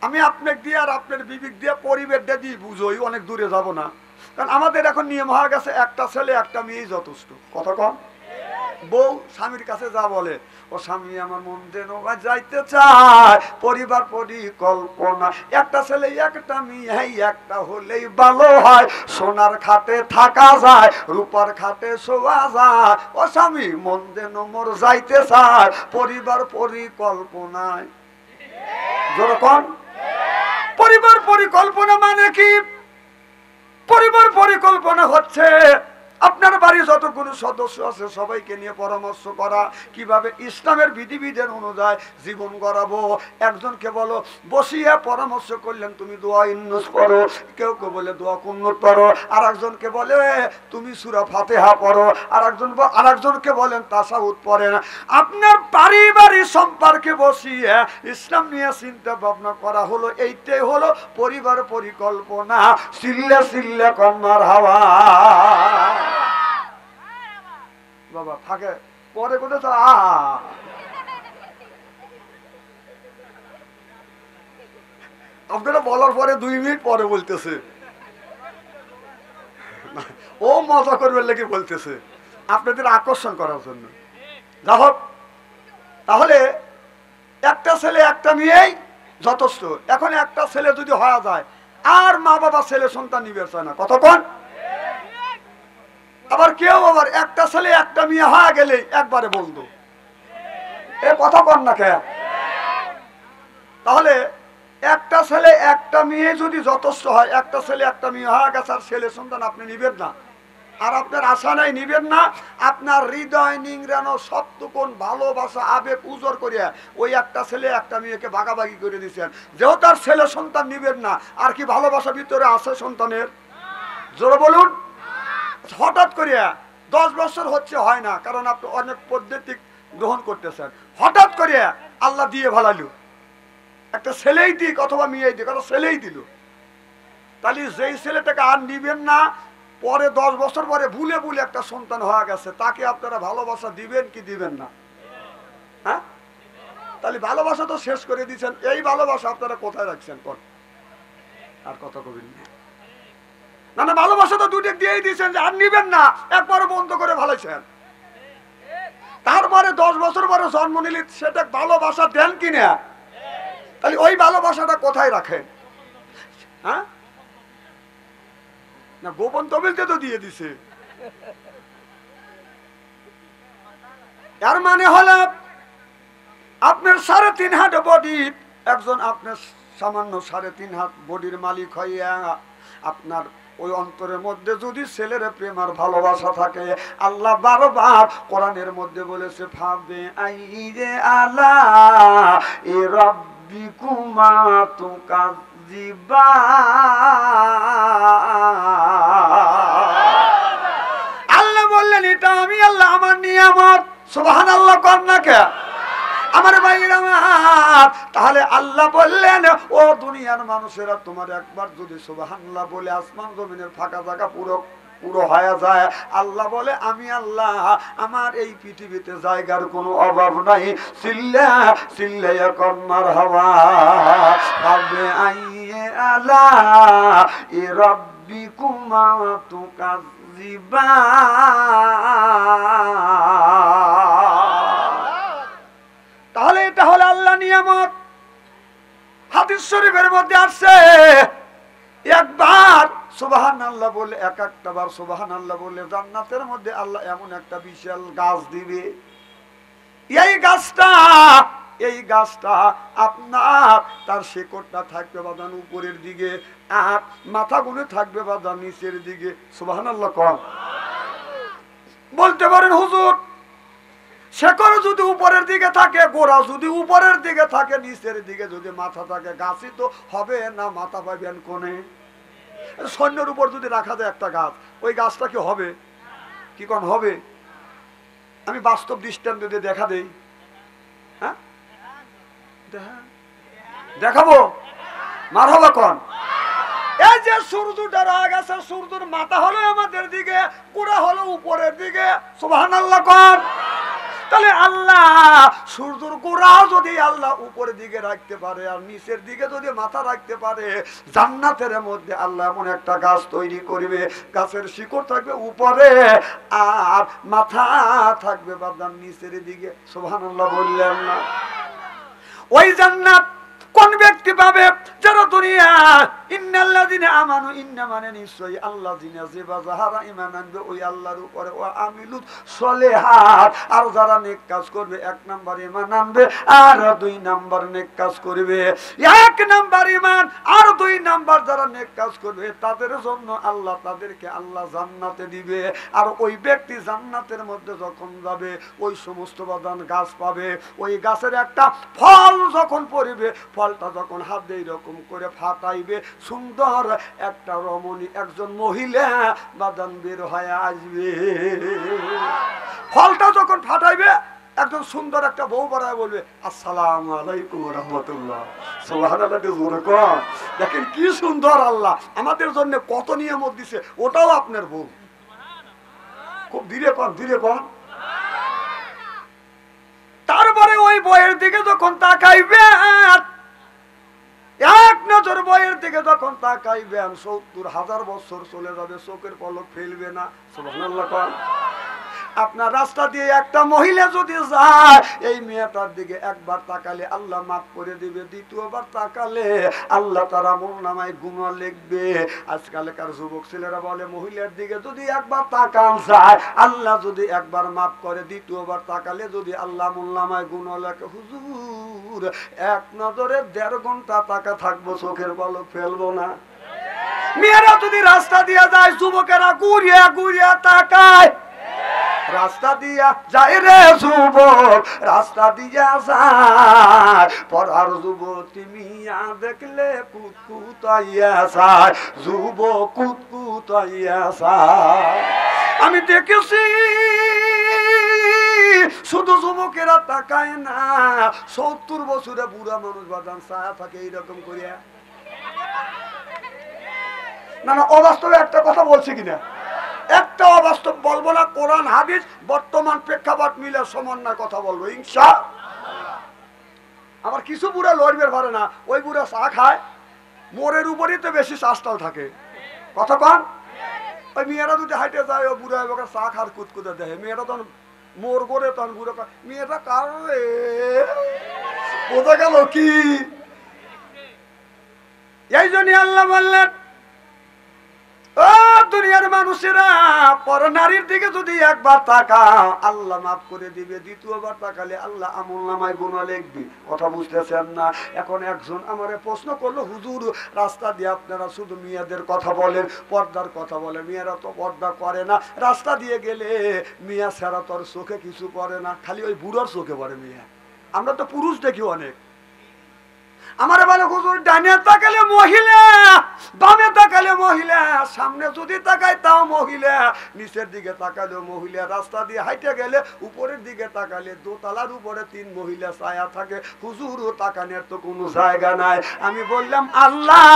আমি আপনাকে দিয়ে আর আপনার বিবেক দিয়ে পরিবেশটা দিয়ে বুঝোই, অনেক দূরে যাব না। কারণ আমাদের এখন নিয়ম হয়ে গেছে একটা ছেলে একটা মেয়েই যথেষ্ট। কথা কম। বউ স্বামীর কাছে যা বলে, ও স্বামী আমার মন যেন যাইতে চায়, পরিবার পরিকল্পনা, একটা ছেলে একটা মেয়ে একটা হলেই ভালো হয়, সোনার খাটে থাকা যায়, রূপার খাটে শোয়া যায়, ও স্বামী মন যেন মোর যাইতে চায়, পরিবার পরিকল্পনায়। যেরকম পরিবার পরিকল্পনা মানে কি? পরিবার পরিকল্পনা হচ্ছে আপনার বাড়ির যতগুলো সদস্য আছে সবাইকে নিয়ে পরামর্শ করা, কিভাবে ইসলামের বিধিবিধান অনুযায়ী জীবন গড়াবো। একজনকে বলো বসিয়ে পরামর্শ করলেন তুমি দোয়া ইন্নুস পড়ো, কেউ কেউ বলে দোয়া কুন্নুত পড়ো, আর একজনকে বলে তুমি সূরা ফাতিহা পড়ো, আর একজনকে বলেন তাশাহুদ পড়েন। আপনার পারিবারিক সম্পর্কে বসিয়ে ইসলাম নিয়ে চিন্তা ভাবনা করা হলো, এইটাই হলো পরিবার পরিকল্পনা। সিল্লে সিল্লে কন্যার হাওয়া বাবা থাকে পরে কোথাও আপনারা বলার পরে 2 মিনিট পরে বলতেছে, ও মজা করবে লেগে বলতেছে আপনাদের আকর্ষণ করার জন্য। যা হোক, তাহলে একটা ছেলে একটা মেয়েই যথেষ্ট। এখন একটা ছেলে যদি হওয়া যায় আর মা বাবা ছেলে সন্তান নিবে চায় না। কতক্ষণ? আবার কেউ আবার একটা ছেলে একটা মেয়ে হয়ে গেলে একবারে বলতো, এ কথা কন না কে? তাহলে একটা ছেলে একটা মেয়ে যদি যথেষ্ট হয়, একটা ছেলে একটা মেয়ে হয়ে গেছে আর ছেলে সন্তান আপনি নিবেন না, আর আপনার আশা নাই নিবেন না, আপনার হৃদয় নিংড়ানো সপ্তকোণ ভালোবাসা আবেগ উজর করিয়া ওই একটা ছেলে একটা মেয়েকে ভাগাভাগি করে দিচ্ছেন, যেহেতু তার ছেলে সন্তান নিবেন না, আর কি ভালোবাসা ভিতরে আছে সন্তানের? জোরে বলুন। হঠাৎ করিয়া 10 বছর হচ্ছে হয় না, কারণ আপনি অনেক পদ্ধতি গ্রহণ করতেছেন। হঠাৎ করিয়া আল্লাহ দিয়ে ভালালু, একটা ছেলেই দিক অথবা মেয়েই দিক, একটা ছেলেই দিল, তাহলে যেই ছেলেটাকে আর নিবেন না, পরে 10 বছর পরে ভুলে ভুলে একটা সন্তান হয়ে গেছে, তাকে আপনারা ভালোবাসা দিবেন কি দিবেন না? হ্যাঁ, তাহলে ভালোবাসা তো শেষ করে দিচ্ছেন। এই ভালোবাসা আপনারা কোথায় রাখছেন? কোন আর কথা কবেন না, না ভালোবাসা তো দুদিক দিয়েই দিচ্ছেন যে আর নিবেন না, একবারও বন্ধ করে ভালাইছেন। তারপরে 10 বছর পরে জন্ম নিলে সেটা ভালোবাসা দেন কিনা? তাহলে ওই ভালোবাসাটা কোথায় রাখেন? হ্যাঁ, না গোপন তবিলতে তো দিয়ে দিছে। এর মানে হলো আপনার 3.5 হাত বডি, একজন আপনার সামান্য 3.5 হাত বডির মালিক হইয়া আপনার ওই অন্তরের মধ্যে যদি ছেলের প্রেম আর ভালোবাসা থাকে, আল্লাহ বারবার কোরআনের মধ্যে বলেছে ফাবে আইরে আলা এ রাব্বিকুমা তুকাযিবা, আল্লাহ বললেন এটা আমি আল্লাহ, আমার নিয়ামত। সুবহানাল্লাহ কর না কে আমার ভাইরা আমার? তাহলে আল্লাহ বললেন ও দুনিয়ার মানুষেরা, তোমার একবার যদি সুবহানাল্লাহ বলে আসমান জমিনের ফাঁকা জায়গা পুরো পুরো হয়ে যায়, আল্লাহ বলে আমি আল্লাহ আমার এই পৃথিবীতে জায়গার কোনো অভাব নাই। সিল্লা সিল্লা কর মারহাবা ফাবে আইয়ে আলা এ রাব্বিকুমা তুকাযিবা। তাহলে এটা হলো আল্লাহ নিয়ামত। হাদিস শরীফের মধ্যে আসছে একবার সুবহানাল্লাহ বলে, একটা বার সুবহানাল্লাহ বলে জান্নাতের মধ্যে আল্লাহ এমন একটা বিশাল গাছ দিবে, এই গাছটা আপনার তার শেকড়টা থাকবে বাদান উপরের দিকে, আর মাথা গুনে থাকবে বাদান নিচের দিকে। সুবহানাল্লাহ কম বলতে পারেন হুজুর, শেকড় যদি উপরের দিকে থাকে, গোড়া যদি উপরের দিকে থাকে, নিচের দিকে যদি মাথা থাকে, গাছই তো হবে না, মাথা পাবেন কোনে? সৈন্যের উপর যদি রাখা যায় একটা গাছ, ওই গাছটা কি হবে? কি কোন হবে? আমি বাস্তব দৃষ্টান্ত দিয়ে দেখা দেই। হ্যাঁ, দেখাবো মারহাবা কোন? এই যে সূর্যটা রাগ আছে, সূর্যের মাথা হলো আমাদের দিকে, গোড়া হলো উপরের দিকে। সুবহানাল্লাহ কোন? তাহলে আল্লাহ সূর্যের গোড়া যদি আল্লাহ উপরের দিকে রাখতে পারে আর নিচের দিকে যদি মাথা রাখতে পারে, জান্নাতের মধ্যে আল্লাহ এমন একটা গাছ তৈরি করবে, গাছের শিকড় থাকবে উপরে আর মাথা থাকবে বাদাম নিচের দিকে। সুবহানাল্লাহ বললেন না? ওই জান্নাত কোন ব্যক্তি পাবে? যারা দুনিয়া ইন্নাল্লাযিনা আমানু, ইন্না মানে নিশ্চয়ই আল্লাযিনা যারা ঈমান আনবে ওই আল্লাহর উপরে, ও আমিলুস সলিহাত, আর যারা নেক কাজ করবে, এক নাম্বার ঈমান আনবে আর দুই নাম্বার নেক কাজ করবে। এক নাম্বার ঈমান আর দুই নাম্বার যারা নেক কাজ করবে তাদের জন্য আল্লাহ তাদেরকে আল্লাহ জান্নাতে দিবে। আর ওই ব্যক্তি জান্নাতের মধ্যে যখন যাবে ওই সমস্ত বাদান গাছ পাবে, ওই গাছের একটা ফল যখন পড়বে, ফলটা যখন হাত দিয়ে এরকম করে ফাটাইবে, সুন্দর একটা রমণী একজন মহিলা বাদান বের হয়ে আসবে। ফলটা যখন ফাটাইবে একজন সুন্দর একটা বউ বাড়ায় বলবে আসসালামু আলাইকুম ওয়া রাহমাতুল্লাহ। সুবহানাল্লাহ। দেখেন কি সুন্দর আল্লাহ আমাদের জন্য কত নিয়ামত দিছে, ওটাও আপনার বউ। খুব ধীরে কন, ধীরে কন। তারপরে ওই বইয়ের দিকে যখন তাকাইবে, এক নজর বইয়ের দিকে যখন তাকাইবেন ৭০,০০০ বছর চলে যাবে, চোখের পলক ফেলবে না। সুবহানাল্লাহ। আপনার রাস্তা দিয়ে একটা মহিলা যদি যায়, এই মেয়েটার দিকে একবার তাকালে আল্লাহ মাফ করে দিবে, দ্বিতীয়বার তাকালে আল্লাহ তার আমলনামায় গুনাহ লিখবে। আজকালকার যুবক ছেলেরা বলে মহিলার দিকে যদি একবার তাকান যায়, আল্লাহ যদি একবার মাফ করে, দ্বিতীয়বার তাকালে যদি আল্লাহ আমলনামায় গুনাহ লেখে। হুজুর এক নজরে ১.৫ ঘন্টা তাকা থাকবো, চোখের পলক ফেলবো না। মেয়েরা যদি রাস্তা দিয়ে যায়, যুবকেরা ঘুরিয়া ঘুরিয়া তাকায়। রাস্তা দিয়া যায় রে যুবক, রাস্তা দিয়া যায়, পরার যুবতী মিয়া দেখলে কুতকুতাইয়া যায়, যুবক কুতকুতাইয়া যায়। আমি দেখেছি শুধু যুবকেরা তাকায় না, ৭০ বছরে বুড়া মানুষ বাদান ছায়া থাকে এইরকম করিয়া। না না, অবাস্তবে একটা কথা বলছি কিনা? একটা অবাস্তব বলবো না, কোরআন হাদিস বর্তমান প্রেক্ষাপট মিলে সমন্বয় কথা বলবো ইনশাআল্লাহ। আমার কিছু বুড়া লড়বের পারে না, ওই বুড়া চা খায়, মোড়ের উপরই তো বেশি চাষটাও থাকে। কথা কন? ওই মেয়েরা যদি হাইটে যায়, ও বুড়া এবার চা খার কুতকুতে দেয়, মেয়েরা তখন মোর করে তখন বুড়ো মেয়েটা কারণে বোঝা গেল কি? এই জন্য আল্লাহ বললেন ও দুনিয়ার মানুষেরা, পর নারীর দিকে যদি একবার তাকাও আল্লাহ মাফ করে দিবে, দ্বিতীয়বার তাকালে আল্লাহ আমলনামায় গুনাহ লিখবে। কথা বুঝতেছেন না? এখন একজন আমারে প্রশ্ন করলো, হুজুর রাস্তা দিয়ে আপনারা শুধু মেয়েদের কথা বলেন, পর্দার কথা বলেন, মেয়েরা তো পর্দা করে না, রাস্তা দিয়ে গেলে মেয়ে ছাড়া তোর চোখে কিছু পড়ে না, খালি ওই বুড়োর চোখে পড়ে মেয়ে। আমরা তো পুরুষ দেখি অনেক। আমার বলে হুজুর ডানে তাকালে মহিলা, বামে তাকালে মহিলা, সামনে যদি তাকায় তাও মহিলা, নিচের দিকে তাকালেও মহিলা, রাস্তা দিয়ে হাইটে গেলে উপরের দিকে তাকালে দোতলার উপরে ৩ মহিলা ছায়া থাকে। হুজুর তাকানোর তো কোনো জায়গা নাই। আমি বললাম আল্লাহ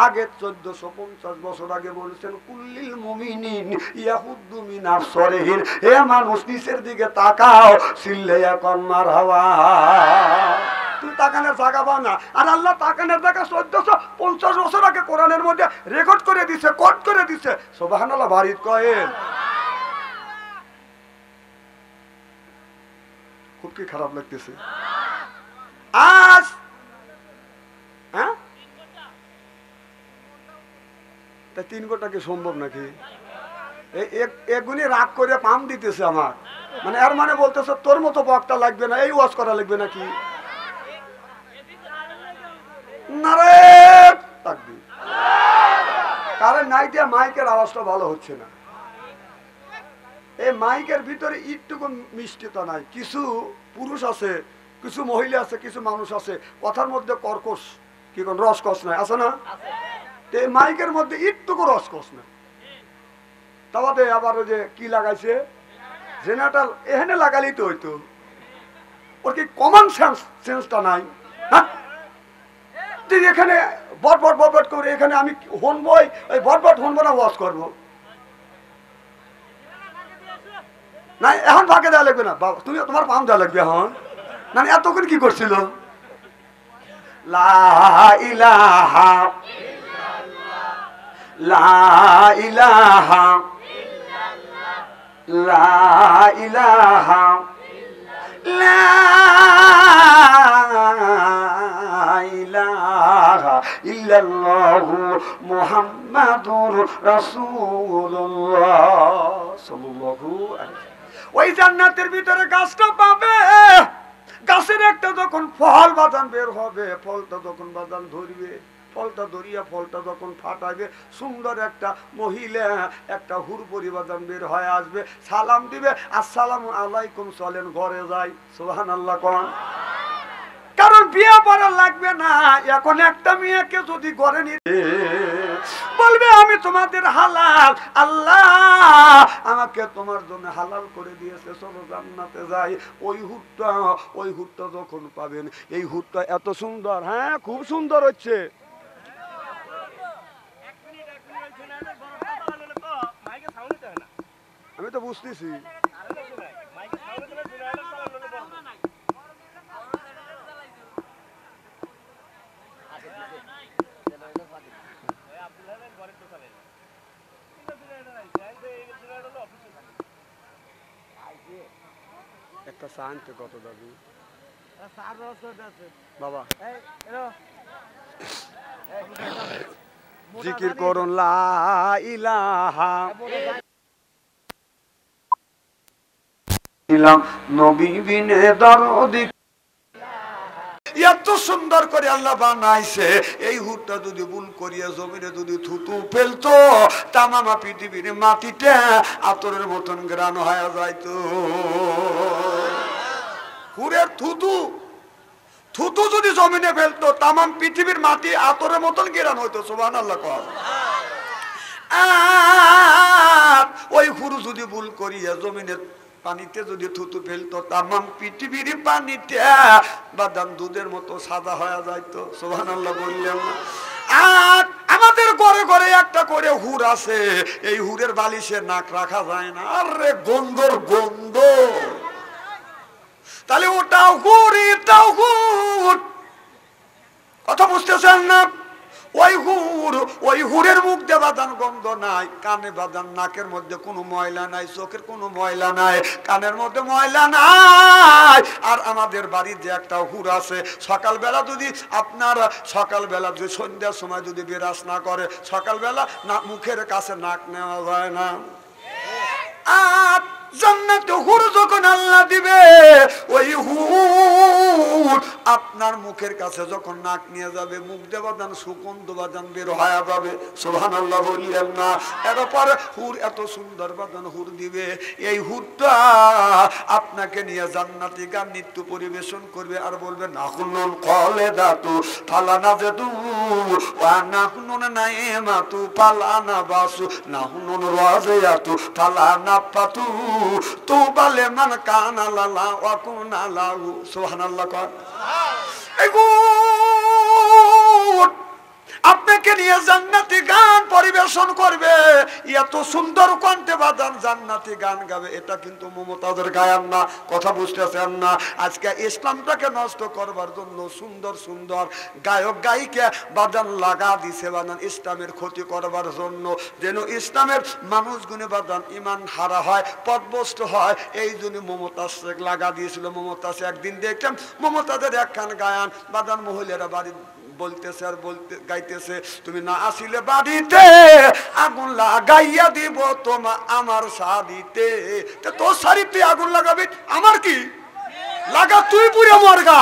আগে ১৪৫০ বছর আগে বলেছেন কুল্লিল মুমিনিন ইয়াহুদ্দু মিন আবসারিহিম, হে মানুষ নিচের দিকে তাকাও, চিল্লাইয়া কর মারহাবা। তুই তাকানের জায়গা পাও না, আর আল্লাহ তাকানের জায়গা ১৪৫০ বছর আগে কোরআনের মধ্যে রেকর্ড করে দিছে, কোড করে দিছে। সুবহানাল্লাহ। বাড়িত কয়েন খুব কি খারাপ লাগতেছে আজ? হ্যাঁ, তা ৩ ঘন্টা কি সম্ভব নাকি? এগুলি রাগ করে পাম দিতেছে আমার, মানে এর মানে বলতেছে তোর মতো বক্তা লাগবে না, এই ওয়াজ করা লাগবে নাকি? কারণ নাই দিয়া মাইকের আওয়াজটা ভালো হচ্ছে না। এই মাইকের ভিতরে একটুকু মিষ্টিতা নাই। কিছু পুরুষ আছে, কিছু মহিলা আছে, কিছু মানুষ আছে কথার মধ্যে কর্কশ, কি কোন রসকস নাই, আছে না? এই মাইকের মধ্যে একটুকু রসকস নাই। তাহলে আবার ওই যে কি লাগাইছে জেনারেটর, এখানে লাগালেই তো হইতো। ওর কি কমন সেন্সটা নাই? হ্যাঁ, এখানে বটবট বটবট করে এখানে আমি হনবই, ওই বটবট হনবো না ওয়াজ করবো। না এখন ফাঁকে দেওয়া লাগবে না বাবা, তুমি তোমার পাম দেওয়া লাগবে এখন। না এতক্ষণ কি করছিল? লা ইলাহা লা ইলাহা লা ইলাহা লা ইলাহা ইল্লাল্লাহু মুহাম্মাদুর রাসূলুল্লাহ সাল্লাল্লাহু আলাইহি। ওই জান্নাতের ভিতরে গাছটা পাবে, গাছের একটা যখন ফল বাদান বের হবে, ফলটা যখন বাদান ধরবে, ফলটা ধরিয়া ফলটা যখন ফাটাবে, সুন্দর একটা মহিলা একটা হুরপরি বাদান বের হয়ে আসবে, সালাম দিবে, আসসালামু আলাইকুম, চলেন ঘরে যাই। সুবহানাল্লাহ কোন। কারণ বিয়ে করা লাগবে না, এখন একটা মেয়েকে যদি ঘরে নিতে বলবে আমি তোমাদের হালাল, আল্লাহ আমাকে তোমার জন্য হালাল করে দিয়েছে, চলো জান্নাতে যাই। ওই হুটটা যখন পাবেন, এই হুটটা এত সুন্দর, হ্যাঁ খুব সুন্দর হচ্ছে। আমি তো বুঝতেছি। একটা শান্তি কত দাবি বাবা, জিকির করুন লা ইলাহা নবী বিনে দরদি। এত সুন্দর করে আল্লাহ বানাইছে, এই হুটটা যদি ভুল করিয়া জমিনে যদি থুতু ফেলতো, তামামা পৃথিবীর মাটিটা আতরের মতন গ্রান হয়ে যাইতো। হুরের থুতু যদি জমিনে ফেলতো, তামাম পৃথিবীর মাটি আতরের মতন গ্রান হইতো। সুবহানাল্লাহ কর। ওই হুরু যদি ভুল করিয়া জমিনের পানিতে যদি থুতু ফেলতো, তামাম পৃথিবীর পানিতে বাদাম দুধের মতো সাদা হয়ে যাইতো। সুবহানাল্লাহ বললাম। আর আমাদের ঘরে ঘরে একটা করে হুর আছে, এই হুরের বালিশে নাক রাখা যায় না, আরে গন্ধর গন্ধ। তাহলে ওটাও হুর, এটাও হুর, কথা বুঝতেছেন না? ওই হুরের মুখ দিয়ে বাদান গন্ধ নাই, কানে বাদান, নাকের মধ্যে কোনো ময়লা নাই, চোখের কোনো ময়লা নাই, কানের মধ্যে ময়লা নাই। আর আমাদের বাড়ির যে একটা হুর আছে, সকালবেলা যদি সকালবেলা যদি সন্ধ্যার সময় যদি বিরাজ না করে, সকালবেলা না মুখের কাছে নাক নেওয়া যায় না। আর জান্নাতে হুর যখন আল্লাহ দিবে, ওই হুর আপনার মুখের কাছে যখন নাক নিয়ে যাবে, মুখ দিয়ে বাদান সুগন্ধ বাদান বের হয়ে যাবে। সুবহানাল্লাহ বললেন না? এরপর হুর এত সুন্দর বাদান হুর দিবে, এই হুরটা আপনাকে নিয়ে জান্নাতি গান নৃত্য পরিবেশন করবে আর বলবে নাহুনুন খালিদাতু ফালানা জাদু ওয়া নাহুনুন নাইমাতু ফালানা বাসু নাহুনুন রাজিয়াতু ফালানা পাতু তু বালে মান কানা লালা ওয়া কুনা লাহু। সুবহানাল্লাহ কর। আপনাকে নিয়ে জান্নাতি গান পরিবেশন করবে, এত সুন্দর কণ্ঠে বাদান জান্নাতি গান গাবে। এটা কিন্তু মুমতাজের গায়ান না, কথা বুঝতেছেন না? আজকে ইসলামটাকে নষ্ট করবার জন্য সুন্দর সুন্দর গায়ক গায়িকা বাদান লাগা দিছে, বাদান ইসলামের ক্ষতি করবার জন্য, যেন ইসলামের মানুষগুলো বাদান ইমান হারা হয়, পথভ্রষ্ট হয়। এই জন্য মমতাজ লাগা দিয়েছিল। মমতাজ একদিন দেখলাম মমতাজের একখান গায়ান, বাদান মহিলারা বাড়ি বলতেছে আর গাইতেছে, তুমি না আসিলে বাড়িতে আগুন লাগাইয়া দিব আমার শাড়িতে। তোর শাড়িতে আগুন লাগাবি, আমার কি লাগা, তুই পুরে মরগা।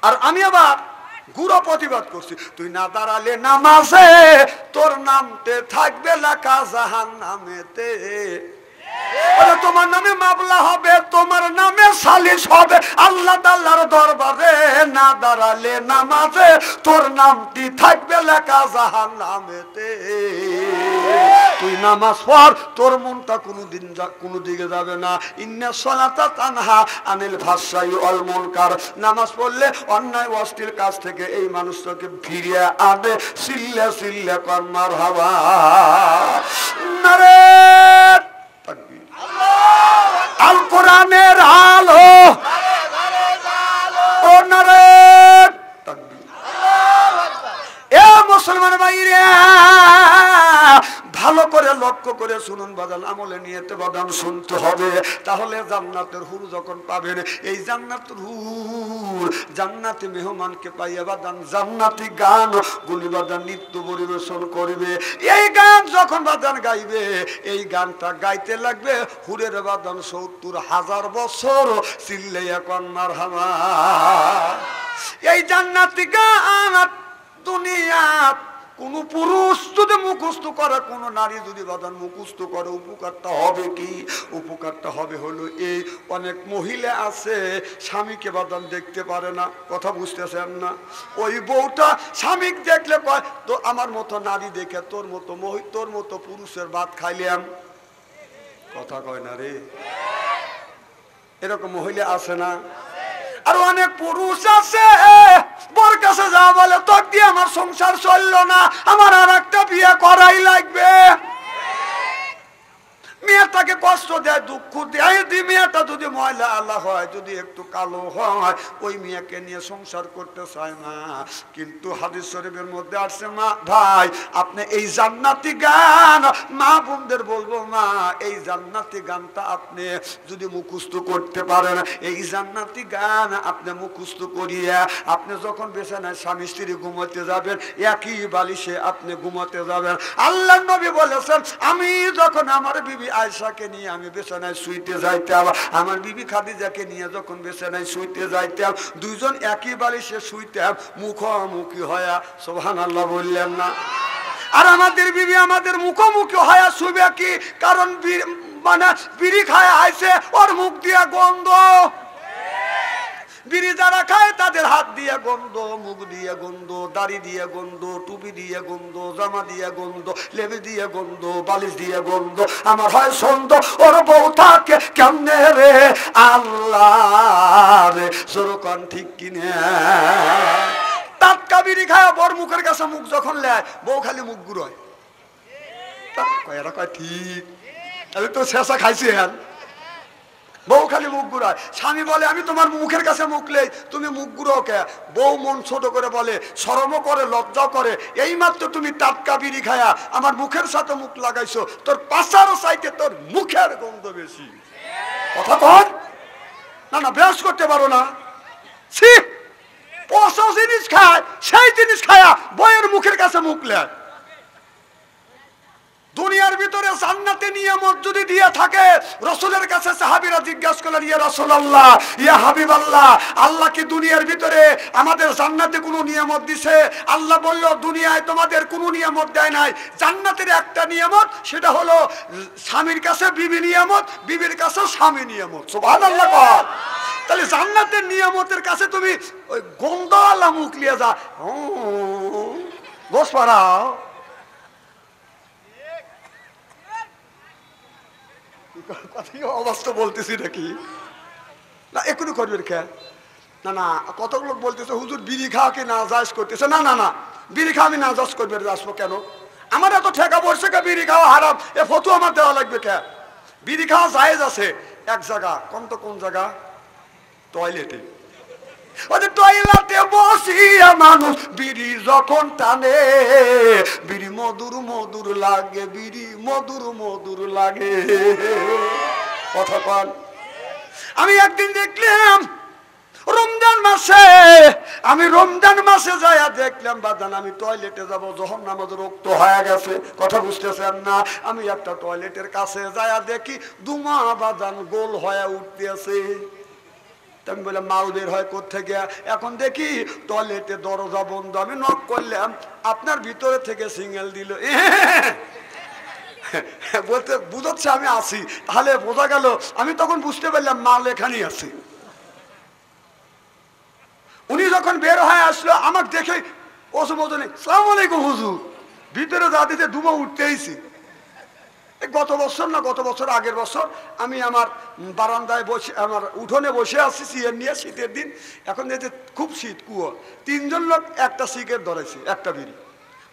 আর আমি আবার গুরু প্রতিবাদ করছি, তুই না দাঁড়ালে নামাজে তোর নামতে থাকবে লেখা জাহান্নামেতে। তোমার নামে মামলা হবে, তোমার নামে সালিশ হবে আল্লাহ তাআলার দরবারে। না দাঁড়ালে নামাজে তোর নামটি থাকবে লেখা জাহান্নামেতে। তুই নামাজ পড়, তোর মনটা কোনোদিন কোনো দিকে যাবে না। ইন্না সালাতা তানহা আনিল ফাহশাই ওয়াল মুনকার। নামাজ পড়লে অন্যায় অশ্লীল কাজ থেকে এই মানুষটাকে ফিরিয়ে আনে। সিল্লা সিল্লা কর মারহাবা, নারে তাকবীর। বাইরে ভালো করে লক্ষ্য করে শুনুন বাজান, আমলে নিয়েতে বাদান শুনতে হবে। তাহলে জান্নাতের হুর যখন পাবেন, এই জান্নাতের হুর জান্নাতি মেহমানকে পাইয়া বাদান জান্নাতি গান গুলি বাদান নৃত্য পরিবেশন করবে। এই গান যখন বাদান গাইবে, এই গানটা গাইতে লাগবে হুরের বাদান ৭০,০০০ বছর চিল্লাইয়া কোন মারহামা। এই জান্নাতি গান দুনিয়াত কোন পুরুষ যদি মুখস্থ করে, কোন নারী যদি বাদান মুখস্থ করে, উপকারটা হবে কি? উপকারটা হবে হলো এই, অনেক মহিলা আছে স্বামীকে বাদান দেখতে পারে না, কথা বুঝতেছেন না? ওই বউটা স্বামী দেখলে কয়, তো আমার মতো নারী দেখে তোর মতো পুরুষের ভাত খাইলাম, কথা কয় না রে? এরকম মহিলা আছে না? আর অনেক পুরুষ আছে বর কাছে যা বলে, তোর দিয়ে আমার সংসার চললো না, আমার আর একটা বিয়ে করাই লাগবে। মেয়েটাকে কষ্ট দেয়, দুঃখ দেয়। মেয়েটা যদি ময়লা আল্লাহ হয়, যদি একটু কালো হয়, ওই মেয়েকে নিয়ে সংসার করতে চায় না। কিন্তু হাদিস শরীফের মধ্যে আসছে, মা ভাই আপনি এই জান্নাতি গান, মা বোনদের বলবো, মা এই জান্নাতি গানটা আপনি যদি মুখস্থ করতে পারেন, এই জান্নাতি গান আপনি মুখস্থ করিয়া আপনি যখন বিছানায় স্বামী স্ত্রী ঘুমাতে যাবেন, একই বালিশে আপনি ঘুমাতে যাবেন। আল্লাহ নবী বলেছেন, আমি যখন আমার বিবি আয়েশাকে নিয়ে আমি বিছানায় শুইতে যাইতাম, আমার বিবি খাদিজাকে নিয়ে যখন বিছানায় শুইতে যাইতাম, দুইজন একই বালিশে শুইতাম মুখোমুখি হয়া। সুবহানাল্লাহ বললেন না? আর আমাদের বিবি আমাদের মুখোমুখি হয়া শুবে কি কারণ? মানে বিড়ি খায় আইছে, ওর মুখ দিয়া গন্ধ। বিড়ি যারা খায় তাদের হাত দিয়ে গন্ধ, মুখ দিয়ে গন্ধ, দাড়ি দিয়ে গন্ধ, টুপি দিয়ে গন্ধ, জামা দিয়ে গন্ধ, লেবি দিয়ে গন্ধ, বালিশ দিয়ে গন্ধ। আমার হয় সন্দেহ ওর বউ থাকে কেমনে রে আল্লাহ রে, সরকান ঠিক কিনে? টাটকা বিড়ি খায় বর মুখের কাছে মুখ যখন লেয়, বউ খালি মুখ গুড়ায়। এরা কয় ঠিক, আমি তো শেষা খাইছি। হ্যাঁ, বউ খালি মুখ ঘুরায়। স্বামী বলে, আমি তোমার মুখের কাছে মুখ লেই, তুমি মুখ ঘুরাও কে? বউ মন ছোট করে বলে, শরমও করে লজ্জাও করে, এই মাত্র তুমি টাটকা বিড়ি খায়া আমার মুখের সাথে মুখ লাগাইছো, তোর পাশারও চাইতে তোর মুখের গন্ধ বেশি। কথা কর না, না বেশ করতে পারো না? ছি, পচা জিনিস খায়, সেই জিনিস খায়া বউয়ের মুখের কাছে মুখ লেয়। দুনিয়ার ভিতরে জান্নাতে নিয়ামত যদি দিয়ে থাকে, রাসূলের কাছে সাহাবীরা জিজ্ঞাসা করলেন, ইয়া রাসূলুল্লাহ, ইয়া হাবিবাল্লাহ, আল্লাহ কি দুনিয়ার ভিতরে আমাদের জান্নাতে কোনো নিয়ামত দিছে? আল্লাহ বলল, দুনিয়ায় তোমাদের কোনো নিয়ামত দেয় নাই, জান্নাতের একটা নিয়ামত, সেটা হলো স্বামীর কাছে বিবি নিয়ামত, বিবির কাছে স্বামী নিয়ামত। সুবহানাল্লাহ। তাহলে জান্নাতের নিয়ামতের কাছে তুমি ওই গন্ধওয়ালা মুখ লিয়ে যা, গোস পাড়াও। অবস্থা বলতেছি নাকি না? এখনই করবেন খেয়াল না? না, কতক লোক বলতেছে হুজুর বিড়ি খাওয়াকে না জায়েজ করতেছে। না না না, বিড়ি খাওয়া আমি না জায়েজ করবে আসবো কেন? আমার এত ঠেকা পড়ছে কে বিড়ি খাওয়া হারাম, এ ফতোয়া আমার দেওয়া লাগবে কে? বিড়ি খাওয়া জায়েজ আছে এক জায়গা, কোন জায়গা? টয়লেটে। টয়লেটে বসিয়া মানুষ বিড়ি যখন টানে, বিড়ি মধুর মধুর লাগে, বিড়ি মধুর মধুর লাগে। কথা কন। আমি একদিন দেখলাম রমজান মাসে, আমি রমজান মাসে যাইয়া দেখলাম বাদান, আমি টয়লেটে যাব, যখন নামাজ রক্ত হয়ে গেছে, কথা বুঝতেছেন না? আমি একটা টয়লেটের কাছে যাইয়া দেখি দুমা বাদান গোল হয়ে উঠতেছে। আমি বললাম মাল বের হয় কোত্থেকে? এখন দেখি টয়লেটে দরজা বন্ধ। আমি নক করলাম, আপনার ভিতরে থেকে সিঙ্গেল দিল। বলতে বুঝাচ্ছে আমি আছি, তাহলে বোঝা গেল। আমি তখন বুঝতে পারলাম মাল এখানেই আছে। উনি যখন বের হয়ে আসলো আমাকে দেখে ওসব নেই, আসসালামু আলাইকুম হুজুর, ভিতরে যা দিতে দুমা উঠতেইছি। গত বছর আগের বছর আমি আমার বারান্দায় বসে, আমার উঠোনে বসে আছি চেয়ার নিয়ে, শীতের দিন, এখন যেতে খুব শীত, কুয়ো, তিনজন লোক একটা সিগারেট ধরেছি, একটা বিড়ি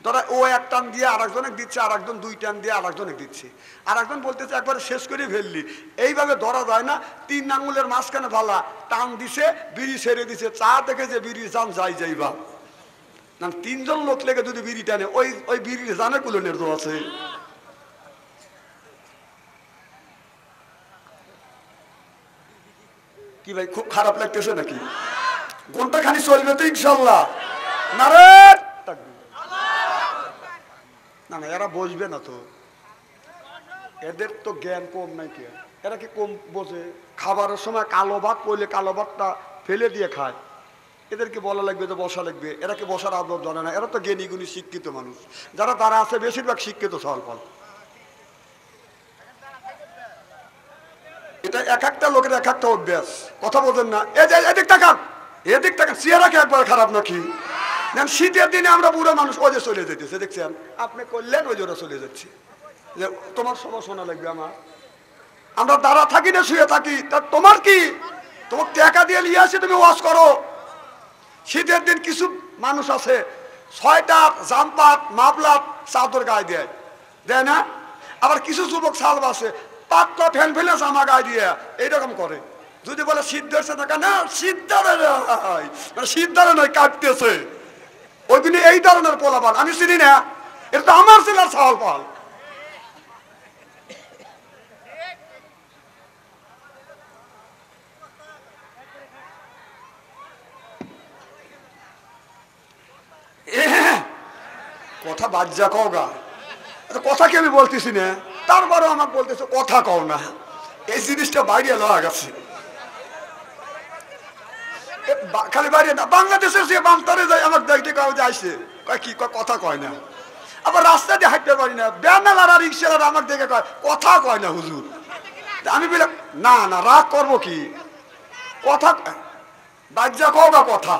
ধরা, ও এক টান দিয়ে আরেকজনে দিচ্ছে, আর একজন দুই টান দিয়ে আরেকজনে দিচ্ছে, আর একজন বলতেছে একবারে শেষ করে ফেললি। এইভাবে ধরা যায় না, 3 আঙুলের মাঝখানে ভালা টান দিছে, বিড়ি ছেড়ে দিছে, চা দেখে যে বিড়ির দাম যাইবা। না 3 জন লোক লেগে যদি বিড়ি টানে ওই বিড়ির জানে কুলনের তো আছে। কি ভাই খুব খারাপ লাগতেছে নাকি? ঘন্টা খানি চলবে তো ইনশাল্লাহ। নারে না না, এরা বসবে না তো, এদের তো জ্ঞান কম নাই। কে এরা কি কম বোঝে? খাবারের সময় কালো ভাত পড়লে কালো ভাতটা ফেলে দিয়ে খায়। এদেরকে বলা লাগবে যে বসা লাগবে, এরা কি বসার আদব জানে না? এরা তো জ্ঞানী গুণী শিক্ষিত মানুষ, যারা তারা আছে বেশিরভাগ শিক্ষিত সরল। এটা এক একটা লোকের এক একটা অভ্যাস, কথা বোঝেন না। এই যে এদিক তাকান, এদিক তাকান, চেহারা কি একবার খারাপ নাকি? শীতের দিনে আমরা বুড়ো মানুষ ওই যে চলে যেতেছে, দেখছেন আপনি করলেন, ওই জোরে চলে যাচ্ছে যে তোমার সবার শোনা লাগবে আমার। আমরা দাঁড়া থাকি না শুয়ে থাকি, তা তোমার কি? তোমার টাকা দিয়ে নিয়ে আসে তুমি ওয়াশ করো। শীতের দিন কিছু মানুষ আছে সোয়েটার জাম্পার মাফলার চাদর গায়ে দেয়, দেয় না? আবার কিছু যুবক সাল বাসে পাতলা ফ্যান ফেলে জামা গায়ে দিয়ে এইরকম করে। যদি বলে শীত ধরছে না, না শীত ধরে নয়, মানে শীত ধরে নয়, কাটতেছে। ওই দিনে এই ধরনের পোলাপান আমি চিনি না, এটা তো আমার ছেলের সাল পাল। কথা বাজ্যা কও গা, কথা কি আমি বলতেছি না, তারপরও আমাকে বলতেছে কথা কও না। এই জিনিসটা বাইরে লওয়া গেছে, খালি বাইরে না, বাংলাদেশের যে বান্তারে যায় আমার দেখতে কাউ যাইছে কয় কি কথা কয় না। আবার রাস্তা দিয়ে হাঁটতে পারি না, ব্যানালারা রিক্সালারা আমার দেখে কয় কথা কয় না হুজুর। আমি বললাম না না, রাগ করবো কি, কথা বাজ্যা কও গা কথা।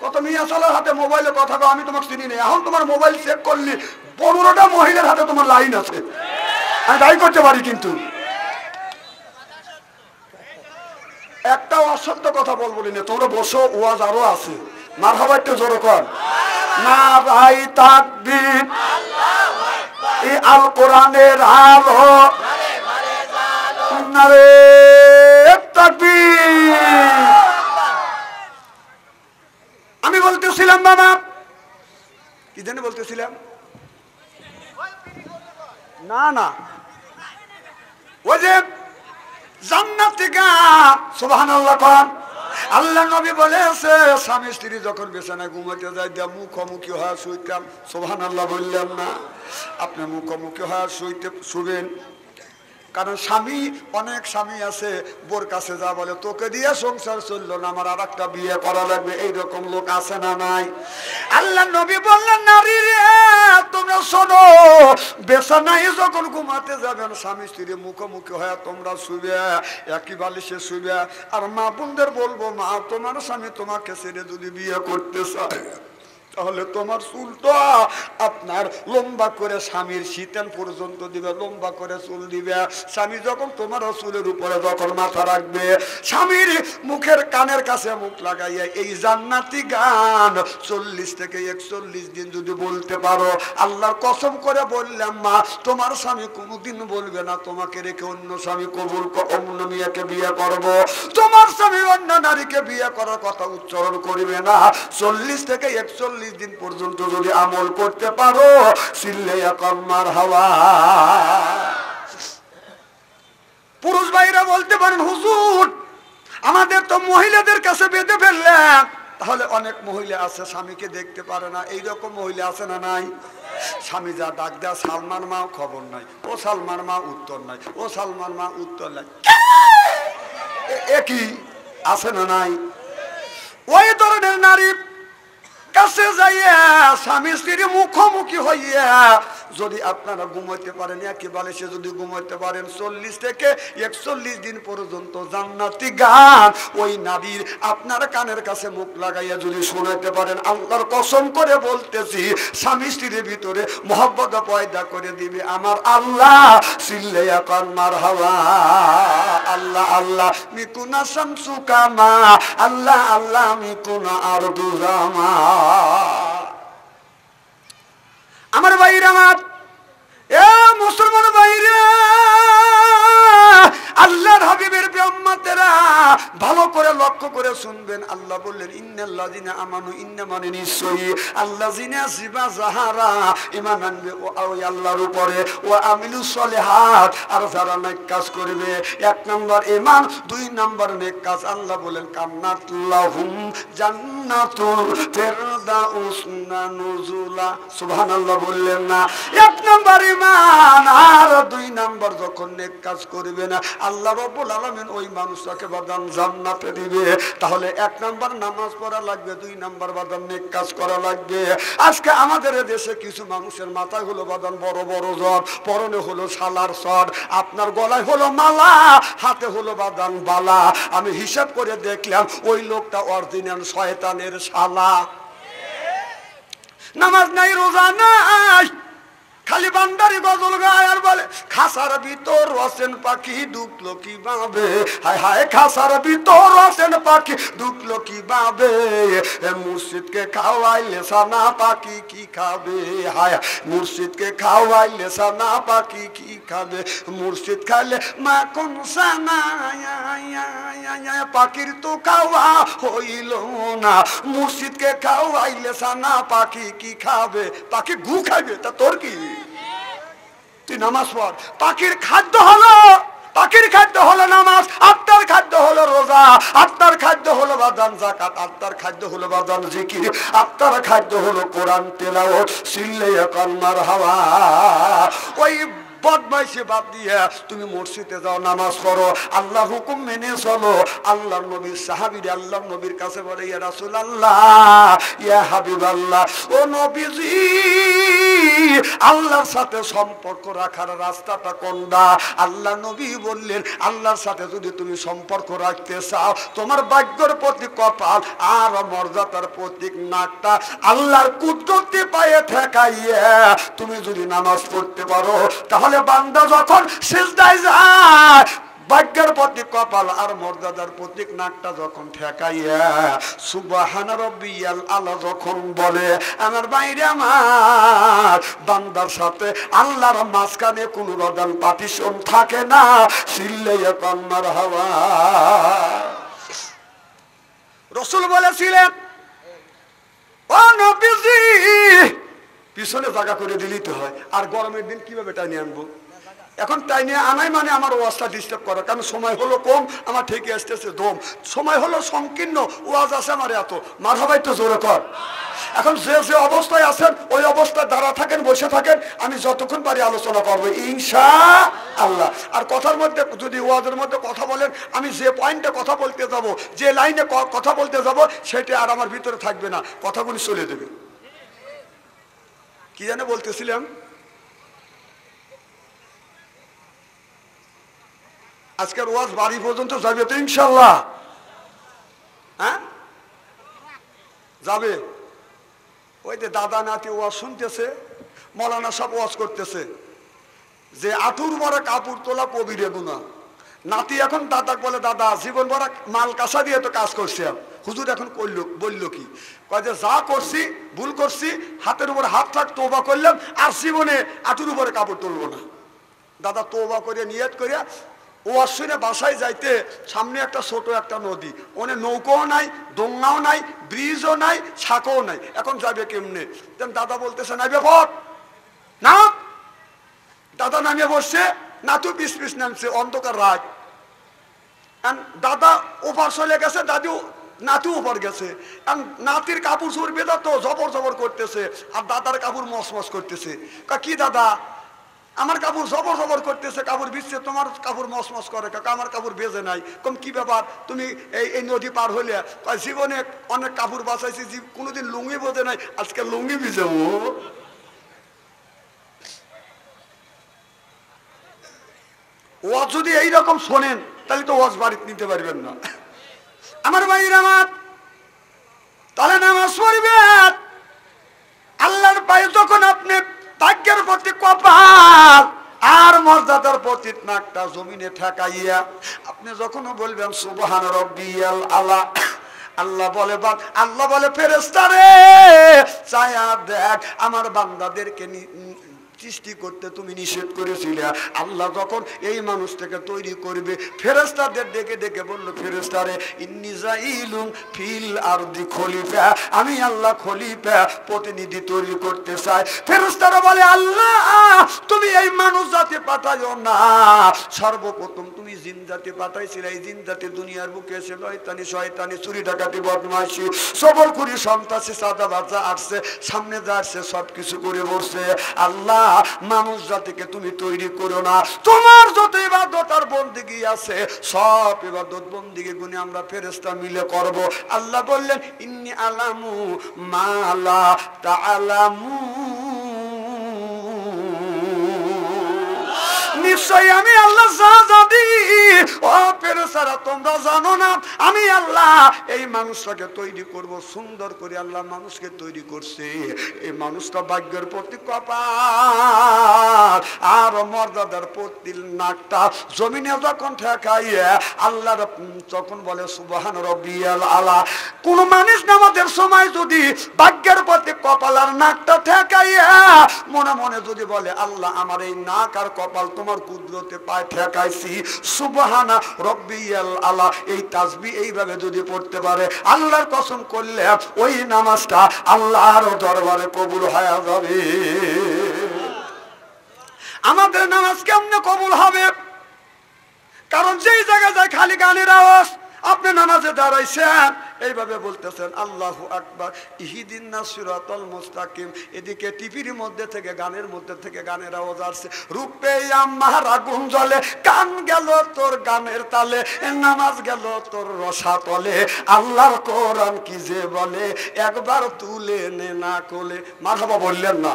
কত মিয়া সালার হাতে মোবাইলে কথা কও, আমি তোমাকে চিনি না। এখন তোমার মোবাইল চেক করলি 15টা মহিলার হাতে তোমার লাইন আছে, আমি তাই করতে পারি। কিন্তু একটা অসত্য কথা বলবো না, তোমরা বসো, ওয়াজ আরো আছে। মারহাবা একটু জোরে কর না ভাই, তাকবীর, এই আল কোরআনের আলো, নারে তাকবীর। আমি বলতেছিলাম বাবা, কি জানি বলতেছিলাম, না না ওই যে জান্নাত থেকে সুবহানাল্লাহ কোন আল্লাহ নবী বলেছে স্বামী স্ত্রী যখন বিছানায় ঘুমাতে যায় দেয়া মুখোমুখি হয়ে শুইতাম। সুবহানাল্লাহ বললেন না? আপনি মুখোমুখি হয়ে শুবেন, কারণ স্বামী, অনেক স্বামী আছে বোর কাছে যা বলে তোকে দিয়ে সংসার চললো না, আমার আর একটা বিয়ে করা লাগবে, এইরকম লোক আছে না নাই? আল্লাহ নবী বললেন নারী রে তোমরা শোনো, বিছানায় যখন ঘুমাতে যাবেন স্বামী স্ত্রী মুখোমুখি হয়ে তোমরা শুবে, একই বালিশে শুবে। আর মা বোনদের বলবো, মা তোমার স্বামী তোমাকে ছেড়ে যদি বিয়ে করতে চায় তাহলে তোমার চুলটা আপনার লম্বা করে স্বামীর শীতেন পর্যন্ত দিবে, লম্বা করে চুল দিবে। স্বামী যখন তোমার চুলের উপরে যখন মাথা রাখবে, স্বামীর মুখের কানের কাছে মুখ লাগাইয়া এই জান্নাতি গান 40 থেকে 41 দিন যদি বলতে পারো, আল্লাহর কসম করে বললাম মা, তোমার স্বামী কোনোদিন বলবে না তোমাকে রেখে অন্য স্বামী কবুল, অন্য মেয়েকে বিয়ে করব। তোমার স্বামী অন্য নারীকে বিয়ে করার কথা উচ্চারণ করবে না। 40 থেকে 41 দিন পর্যন্ত যদি আমল করতে পারো, সিল্লাইয়া কলমার হাওয়া। পুরুষ ভাইরা বলতে পারেন হুজুর আমাদের তো মহিলাদের কাছে বেঁধে ফেললেন, তাহলে অনেক মহিলা আছে স্বামীকে দেখতে পারে না, এইরকম মহিলা আছে না নাই? স্বামী যা ডাক দেয় সালমান মা খবর নাই, ও সালমান মা উত্তর নাই, ও সালমান মা উত্তর নাই, একই আছে না নাই? ওই ধরনের নারী কাছে যাইয়া স্বামী স্ত্রী মুখোমুখি হইয়া যদি আপনারা ঘুমাইতে পারেন, একেবারে সে যদি ঘুমাইতে পারেন 40 থেকে 41 দিন পর্যন্ত জান্নাতি গান ওই নারীর আপনার কানের কাছে মুখ লাগাইয়া যদি শোনাইতে পারেন, আল্লাহর কসম করে বলতেছি স্বামী স্ত্রীর ভিতরে মহব্বত পয়দা করে দিবে আমার আল্লাহ। সিল্লাইয়া কান মারহাবা। আল্লাহ আল্লাহ মিকুনা শামসু কামা, আল্লাহ আল্লাহ মিকুনা আরদু জামা। আমার ভাইরা, আমার এ মুসলমান ভাইরা, আল্লাহর হাবিবের উম্মতেরা, ভালো করে লক্ষ্য করে শুনবেন। আল্লাহ বললেন ইন্নাল্লাযিনা আমানু, ইন্না মানে নিশ্চয়ই, আল্লাযিনা জিবা যাহারা ঈমান আনবে ওই আল্লাহর উপরে, ও আমিলুস সলিহাত, আর যারা নেক কাজ করবে। এক নাম্বার ঈমান, দুই নাম্বার নেক কাজ। আল্লাহ বলেন কান্নাত লাহুম জান্নাতুল ফিরদাউস নুজুলা। সুবহানাল্লাহ বললেন না? এক নাম্বার ঈমান, আর দুই নাম্বার যখন নেক কাজ করবে না, আল্লাহ রাব্বুল আলামিন ওই মানুষটাকে বাদান জান্নাতে দিবে। তাহলে এক নাম্বার নামাজ পড়া লাগবে, দুই নাম্বার বাদান নেক কাজ করা লাগবে। আজকে আমাদের দেশে কিছু মানুষের মাথায় হলো বাদান বড় বড় জ্বর, পরনে হলো শালার সর, আপনার গলায় হলো মালা, হাতে হলো বাদান বালা। আমি হিসাব করে দেখলাম ওই লোকটা অরিজিনাল শয়তানের শালা। নামাজ নাই, রোজা নাই, খালি বান্দারি গজল গায় আর বলে খাসার ভিতর রসেন পাখি ঢুকলো কি ভাবে, হায় হায় খাসার ভিতর রসেন পাখি ঢুকলো কি ভাবে, মুর্শিদকে খাওয়াইলে সানা পাখি কি খাবে, হায় মুর্শিদকে খাওয়াইলে সানা পাখি কি খাবে, মুর্শিদ খাইলে মাখন সানা পাখির তো খাওয়া হইল না, মুর্শিদকে খাওয়াইলে সানা পাখি কি খাবে, পাখি গু খাবে, তা তোর কি? তুই নামাজ পড়। পাখির খাদ্য হলো, পাখির খাদ্য হলো নামাজ, আত্মার খাদ্য হলো রোজা, আত্মার খাদ্য হলো বাদান যাকাত, আত্মার খাদ্য হলো বাদান জিকির, আত্মার খাদ্য হলো কোরআন তেলাওয়াত। সিল্লে কান্নার হাওয়া। ওই বদমাইশি বাদ দিয়ে তুমি মসজিদে যাও, নামাজ পড়ো, আল্লাহ হুকুম মেনে চলো। আল্লাহর নবীর সাহাবীরা আল্লাহর নবীর কাছে বলে ইয়া রাসূলুল্লাহ, ইয়া হাবিবাল্লাহ, ও নবীজি, আল্লাহর সাথে সম্পর্ক রাখার রাস্তাটা কোনটা? আল্লাহ নবী বললেন আল্লাহর সাথে যদি তুমি সম্পর্ক রাখতে চাও, তোমার ভাগ্যের প্রতীক কপাল আর মর্যাদার প্রতীক নাকটা আল্লাহর কুদরতি পায়ে ঠেকাইয়া তুমি যদি নামাজ পড়তে পারো, তাহলে বান্দা যখন সিজদায় যায়, ভাগ্যের প্রতীক কপাল আর মর্যাদার প্রতীক নাকটা যখন ঠেকাইয়া সুবহানা রাব্বিয়াল আলা যখন বলে, আমার বাইরে আমার বান্দার সাথে আল্লাহর মাঝখানে কোনো রদান পার্টিশন থাকে না। সিল্লাইয়া কান্নার হাওয়া। রাসূল বলেছিলেন ও নবীজি, পিছনে জায়গা করে দিলেই তো হয়, আর গরমের দিন কিভাবে টাইনে আনবো? এখন টাইনে আনাই মানে আমার ওয়াজটা ডিস্টার্ব করা, কারণ সময় হলো কম, আমার ঠিকই আসতেছে দম, সময় হলো সংকীর্ণ, ওয়াজ আছে আমার এত, মারহাবাই তো জোরে কর। এখন যে যে অবস্থায় আছেন ওই অবস্থায় দাঁড়া থাকেন, বসে থাকেন, আমি যতক্ষণ পারি আলোচনা করবো ইনশাআল্লাহ। আর কথার মধ্যে যদি ওয়াজের মধ্যে কথা বলেন, আমি যে পয়েন্টে কথা বলতে যাব, যে লাইনে কথা বলতে যাব, সেটা আর আমার ভিতরে থাকবে না, কথাগুলি চলে দেবে। কি জানে বলতেছিলাম? আজকের ওয়াজ বাড়ি পর্যন্ত যাবে তো ইনশাআল্লাহ? হ্যাঁ যাবে। ওই যে দাদা নাতি ওয়াজ শুনতেছে, মৌলানা সব ওয়াজ করতেছে যে আঁটুর ভরা কাপড় তোলা কবিরে গুনাহ। নাতি এখন দাদাকে বলে, দাদা জীবন ভরা মাল কাঁসা দিয়ে তো কাজ করছে, হুজুর এখন বললো কি? কয় যে যা করছি ভুল করছি, হাতের উপর হাত রাখ, তওবা করলাম, আর জীবনে আঁটুর উপরে কাপড় তুলবো না। দাদা তওবা করে নিয়ত করে ওয়াজ শুনে বাসায় যাইতে, সামনে একটা ছোট একটা নদী, ওনে নৌকাও নাই, ডোঙ্গাও নাই, ব্রিজও নাই, ছাকও নাই, এখন যাবে কেমনে? দাদা বলতেছে নাইবে পথ না। দাদা নামিয়ে বসছে, নাতু পিস পিস নামছে, অন্ধকার রাত। দাদা ওপার চলে গেছে, দাদু নাতু ওপার গেছে। নাতির কাপড় চোর বেদা তো জবর জবর করতেছে, আর দাদার কাপড় মসমস করতেছে। কি দাদা, আমার কাপড় জবর জবর করতেছে, কাপড় ভিজছে, তোমার কাপড় মসমস করে, কাকা আমার কাপড় বেজে নাই। কম কি ব্যাপার, তুমি এই নদী পার হইলে? জীবনে অনেক কাপড় বাঁচাইছি, কোনোদিন লুঙ্গি বোঝে নাই, আজকে লুঙ্গি ভিজাবো। ওয়াজ যদি এইরকম শোনেন, তাহলে তো ওয়াজ বাড়িতে নিতে পারবেন না। আমার ভাইয়ের আমার, তাহলে নামাজ পড়বেন। আল্লাহর পায়ে যখন আপনি ভাগ্যের প্রতি কপাল আর মর্যাদার প্রতি নাকটা জমিনে ঠেকাইয়া আপনি যখন বলবেন সুবহান রাব্বিয়াল আলা, আল্লাহ বলে ফেরেশতা রে, চায়া দেখ আমার বান্দাদেরকে সৃষ্টি করতে তুমি নিষেধ করেছিলে। আল্লাহ যখন এই মানুষটাকে তৈরি করবে, ফেরেশতাদের ডেকে ডেকে বলল, ফেরেশতারে ইন্নী জাইলুন ফিল আরদি খলিফা, আমি আল্লাহ খলিফা প্রতিনিধি তৈরি করতে চাই। ফেরেশতারা বলে, আল্লাহ তুমি এই মানুষ জাতি পাঠাইও না, সর্বপ্রথম তুমি জিন জাতি পাঠাইছিলে। এই জিন জাতি দুনিয়ার বুকে এসে শয়তানি চুরি ডাকাতি বদমাইশি সবরখুরি সন্ত্রাসী চাঁদাবাজ যা আসছে সামনে যা আসছে সবকিছু করে বসছে। আল্লাহ মানুষ জাতিকে তুমি তৈরি করো না, তোমার যত ইবাদত আর বন্দেগী আছে সব ইবাদত বন্দেগী গুনে আমরা ফেরেশতা মিলে করব। আল্লাহ বললেন, ইন্নী আলামু মা লা তা'লামুন, নিশ্চয়ই আমি আল্লাহ জানি, ও ফেরেশতারা তোমরা জানো না, আমি আল্লাহ এই মানুষটাকে তৈরি করব সুন্দর করে। আল্লাহ মানুষকে তৈরি করছে, এই মানুষটা ভাগ্যের প্রতি কপাল আর মর্যাদার প্রতি নাকটা জমিনে যখন ঠেকাইয়ে আল্লাহ তখন বলে সুবহান রব্বিয়াল আলা। কোন মানুষ নামাজের সময় যদি ভাগ্যের প্রতি কপাল আর নাকটা ঠেকাইয়া মনে মনে যদি বলে, আল্লাহ আমার এই নাক আর কপাল তোমার কুদরতে পায় ঠেকাইছি, সুবহানা রব্বিয়াল আলা, এই তাসবিহ এইভাবে যদি পড়তে পারে, আল্লাহর কসম করলে ওই নামাজটা আল্লাহর দরবারে কবুল হয়ে যাবে। আমাদের নামাজ কেমনে কবুল হবে? কারণ যেই জায়গায় যায় খালি গানের আওয়াজ। আপনি নামাজে দাঁড়াইছেন, এইভাবে বলতেছেন আল্লাহু আকবার ইহদিনাস সিরাতাল মুস্তাকিম, এদিকে টিভির মধ্যে থেকে গানের মধ্যে থেকে গানের আওয়াজ আসছে, রূপে আমার আগুন জ্বলে, কান গেল তোর গানের তালে, নামাজ গেল তোর রসাতলে, আল্লাহর কোরআন কি যে বলে, একবার তুলে নে না কোলে। মারহাবা বললেন না?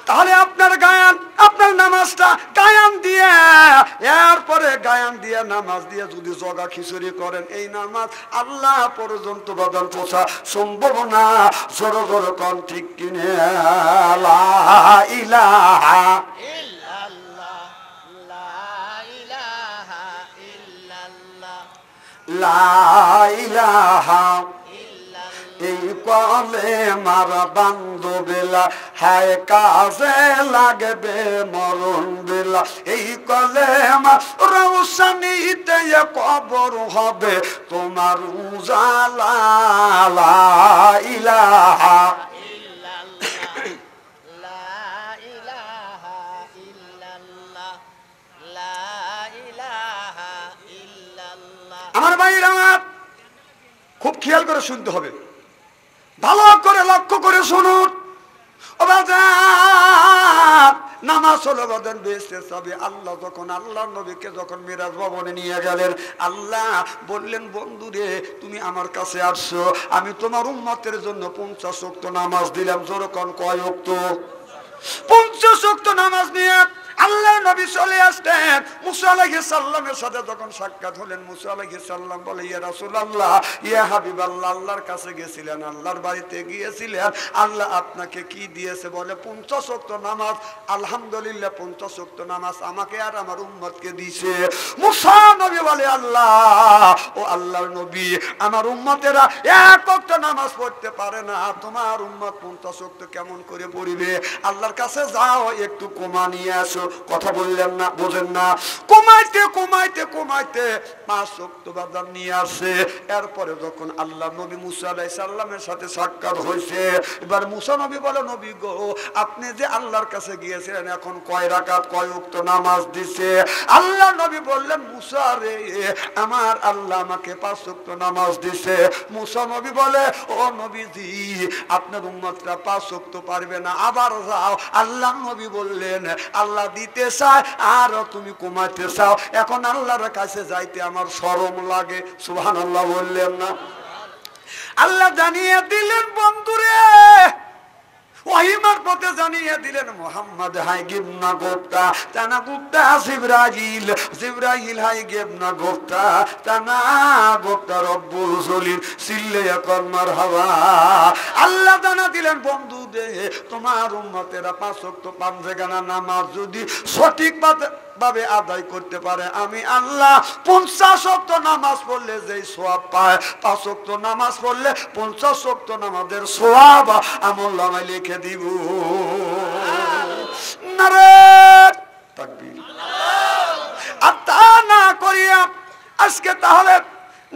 তাহলে আপনার গায়ান, আপনার নামাজটা গায়ান দিয়ে, এরপরে গায়ান দিয়ে নামাজ দিয়ে যদি জগা খিচুড়ি করেন, এই নামাজ আল্লাহ পর্যন্ত বাদান পৌঁছা সম্ভব না। জোর জোর কন ঠিক কিনে লা ইলাহা ইল্লাল্লাহ, লা ইলাহা ইল্লাল্লাহ, লা ইলাহা এই কলে মারা বান্ধবেলা হায় কাজে লাগবে মরণ বেলা, এই কলে আমার রৌশনীতে কবর হবে তোমার উজালা। লা ইলাহা আমার ভাইরা আমার খুব খেয়াল করে শুনতে হবে, ভালো করে লক্ষ্য করে শুনুন। নামাজ হলো বাদান বেহেশতের চাবি। আল্লাহ যখন আল্লাহর নবীকে যখন মিরাজ ভবনে নিয়ে গেলেন, আল্লাহ বললেন, বন্ধুরে তুমি আমার কাছে আসছো, আমি তোমার উম্মতের জন্য 50 ওয়াক্ত নামাজ দিলাম। যেরকম কয় ওয়াক্ত? 50 ওয়াক্ত নামাজ নিয়ে আল্লাহ নবী চলে আসতেন। মুসা আলাইহিস সালামের সাথে যখন সাক্ষাৎ হলেন, মুসা আলাইহিস সালাম বলে, ইয়া রাসূলুল্লাহ, ইয়া হাবিবাল্লাহ, আল্লাহর কাছে গিয়েছিলেন, আল্লাহর বাড়িতে গিয়েছিলেন, আল্লাহ আপনাকে কি দিয়েছে? বলে 50 ওয়াক্ত নামাজ। আলহামদুলিল্লাহ 50 ওয়াক্ত নামাজ আমাকে আর আমার উম্মতকে দিয়েছে। মুসা নবী বলে, আল্লাহ ও আল্লাহর নবী, আমার উম্মতেরা এক ওয়াক্ত নামাজ পড়তে পারে না, তোমার উম্মত 50 ওয়াক্ত কেমন করে পড়বে? আল্লাহর কাছে যাও, একটু কমা নিয়ে আসো। কথা বললেন না, বোঝেন না? কমাইতে কমাইতে কমাইতে 5 ওয়াক্ত বাদান নিয়ে আসে। এরপরে যখন আল্লাহ নবী মুসা আলাইহিস সালামের সাথে সাক্ষাৎ হয়েছে, এবার মুসা নবী বলে, নবী গো, আপনি যে আল্লাহর কাছে গিয়েছিলেন, এখন কয় রাকাত কয় ওয়াক্ত নামাজ দিছে? আল্লাহ নবী বললেন, মুসা রে, আমার আল্লাহ আমাকে 5 ওয়াক্ত নামাজ দিছে। মুসা নবী বলে, ও নবীজি, আপনার উম্মতরা 5 ওয়াক্ত পারবে না, আবার যাও। আল্লাহ নবী বললেন, আল্লাহ দিতে চায় আর তুমি কমাইতে চাও, এখন আল্লাহর কাছে যাইতে আমার শরম লাগে। সুবহানাল্লাহ বললেন না? আল্লাহ জানিয়ে দিলেন, বন্ধুরে ওহিমার পথে জানিয়ে দিলেন, মুহাম্মদ হাই গিবনা গোপ্তা তানা গুপ্তা জিবরাইল, জিবরাইল হাই গিবনা গোপ্তা তানা গোপ্তা রব্বুল জলিল সিল্লে এখন মারহাবা। আল্লাহ জানা দিলেন, বন্ধু দে, তোমার উম্মতেরা 5 ওয়াক্ত 5 জায়গা নামাজ যদি সঠিক ভাবে আদায় করতে পারে, আমি আল্লাহ 50 ওয়াক্ত নামাজ পড়লে যেই সওয়াব পায়, 5 ওয়াক্ত নামাজ পড়লে 50 ওয়াক্ত নামাজের সওয়াব আমলনামায় লিখে দিব। নারে তাকবীর। আর তা না করিয়া আজকে তাহলে